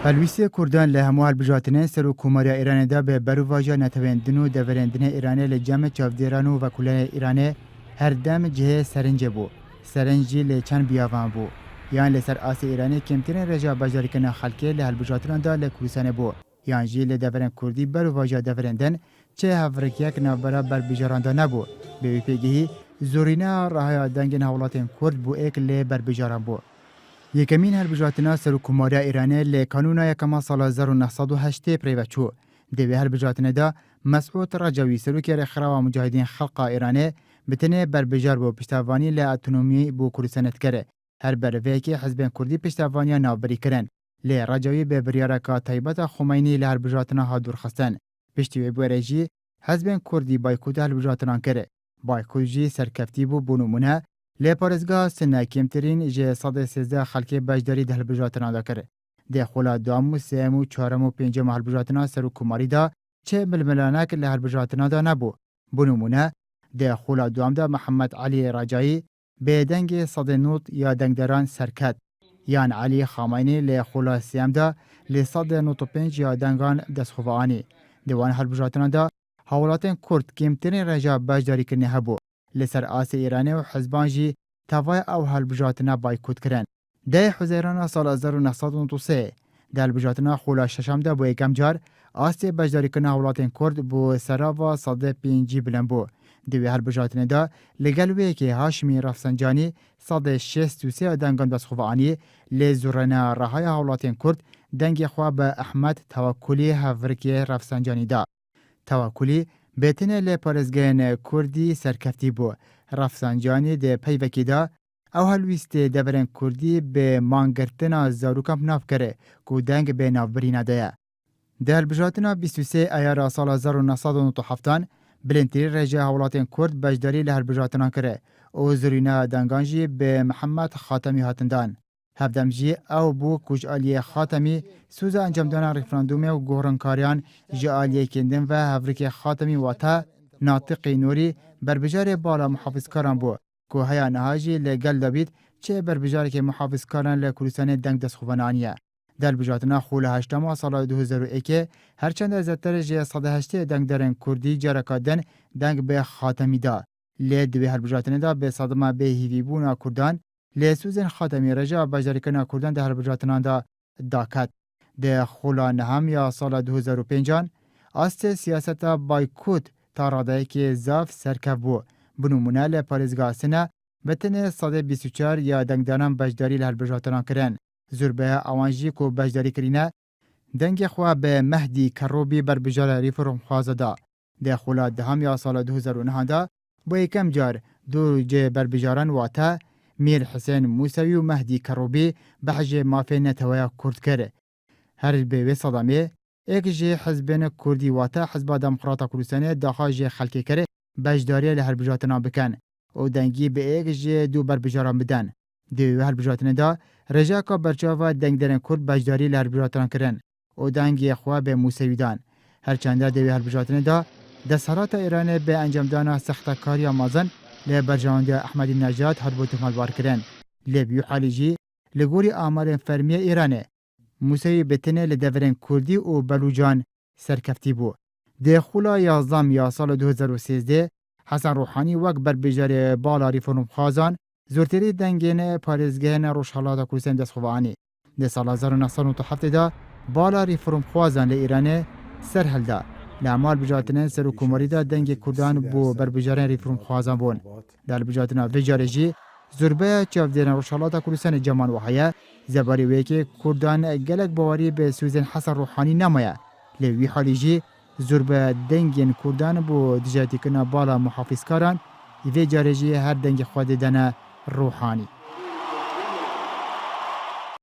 هلویسی کردان له همو هلبجاتنه سر و کوماریا ایران دا به برواجا نتویندن و دورندن ایران لجمع چافدیران و وکولان ایران هر دم جه سرنج بو سرنجی لچن بیاوان بو یان لسر آس ایرانی کمترین رجا بجاری کنه خلکه له هلبجاتنان دا لکوسانه بو یان جی لدورن کردی برواجا دورندن چه هفرکیک نابرا بر بجاران دا نبو به پیگهی زورینا راهیا دنگن حولاتین کرد بو ایک لی بر بجاران بو یکمین هلبجاتنا سر و کوماریا ایرانی لی کانونا یکما سال 1908 پریوچو دوی هلبجاتنا دا مسعود رجوی سروکی رخرا و مجاهدین خلق ایرانی بتنه بر بجار بو پشتوانی لی اتونومی بو کردستانت کره هر بروی که حزب کردی پشتوانی نابری کرن لی رجوی به بریارکا طیبت خمینی لی هلبجاتنا ها دورخستن پشتوی بو رجی حزب کردی بایکوت هلبجاتنا کره بایکوت جی سرکفتی بو بونمونه لی پارزگاه سنه کمترین جه 113 خلکی بجداری ده هلبجاتنا دا کره. ده خولا دوامو سیمو چهارمو پینجم هلبجاتنا سر و کماری دا چه ململانک لی هلبجاتنا دا نبو. بنمونه ده خولا دوام دا محمد علی رجایی به دنگ صد نوت یا دنگدران سرکت. یان علی خامینی لی خولا سیم دا لی 195 یا دنگان دستخوانی. دوان هلبجاتنا دا حولاتین کرد کمترین رجا بجداری کنه هبو. لسر آس ایرانی و حزبان جی تاوای او هلبجاتنا بایکوت کرن. ده حزیران سال 1993 ده هلبجاتنا خولا ششم ده بو یکم جار آس بجداری کنه حولاتین کرد بو سراوا صد پینجی بلن بو. دوی هلبجاتنا ده لگلوی که هاشمی رفسنجانی صد 63 دنگان بسخوانی لزورنا رهای حولاتین کرد دنگ خواه به احمد توکلی هفرکی رفسنجانی ده. توکلی بتنه لی پارزگین کردی سرکفتی بو رفسنجانی ده پیوکی دا او هلویست دورن کردی به مانگرتنا زاروکم ناف کره که دنگ به نافبرینه ده. ده هلبجاتنا 23 ایار سال 1997 بلنتری رجه حولاتین کرد بجداری له هلبجاتنا کره او زورینا دنگانجی به محمد خاتمی هاتندان. هفدمجی او بو کج آلیه خاتمی سوزا انجام دانا ریفراندومی و گوهرانکاریان جی آلیه کندن و هفرک خاتمی واتا ناطقی نوری بربجار بالا محافظکاران بو که هیا نهاجی لگل دابید چه بربجاری که محافظکاران لکردستان دنگ دست خوبانانیه. در بجاتنا خول هشتما سال 2001 هرچند ازتر جی 108 دنگ درن کردی جارکادن دنگ به خاتمی دا. لی دوی هلبجاتنا دا به صدمه به هیوی بونا کردان لسوزن خاتمی رجا بجاری کنه کردن ده هلبجاتنا دا داکت. ده خولا نهم یا سال 2005 است سیاست بایکوت تا رادایی که زاف سرکف بو. بنمونه لپارزگاه سنه بتنه 124 یا دنگدانم بجداری لهلبجاتنا کرن. زربه اوانجی کو بجداری کرینه دنگ خواه به مهدی کروبی بر بجار ریفرم خوازه دا. ده خولا دهم یا سال 2009 دا با یکم جار دو جه بر بجاران واتا میر حسین موسوی و مهدی کروبی بحج مافی نتویا کرد کرده. هر به صدامه ایک جه حزبین کردی واتا حزب دموکراتا کردستان داخل جه خلکی کرده بجداری لهلبجاتنا بکن او دنگی به ایک جه دو بر بجاران بدن. دوی هلبجاتنا دا رجاکا برچاوا دنگ درن کرد بجداری لهلبجاتنا کرن او دنگی خواه به موسوی دان. هرچنده دوی هلبجاتنا دا دستهرات ایران به انجام دانا سختکاری مازن لبرجاندی احمدی نژاد هر بو تمال بار کرن. لبیو حالیجی لگوری آمار فرمی ایرانه موسوی بتنه لدورن کردی و بلوجان سرکفتی بو. ده خولا 11 یا سال 2013 حسن روحانی وک بر بجار بالا ریفرم خازان زورتری دنگین پارزگهن روشحالات کردستان دست خوانی. ده سال 1907 دا بالا ریفرم خوازان لإیرانه سرحل دا. لعمال بجاتنا سر و کماری دا دنگ کردان بو بر بجارن ریفرم خوازان بون. در بجاتنا ویجارجی زربه چافدین روشحالات کردستان جمان وحیه زباری ویکی کردان گلک باوری به سوزن حسن روحانی نمایه. لوی حالیجی زربه دنگین کردان بو دجاتی کنا بالا محافظکاران ویجارجی هر دنگ خود دنه روحانی.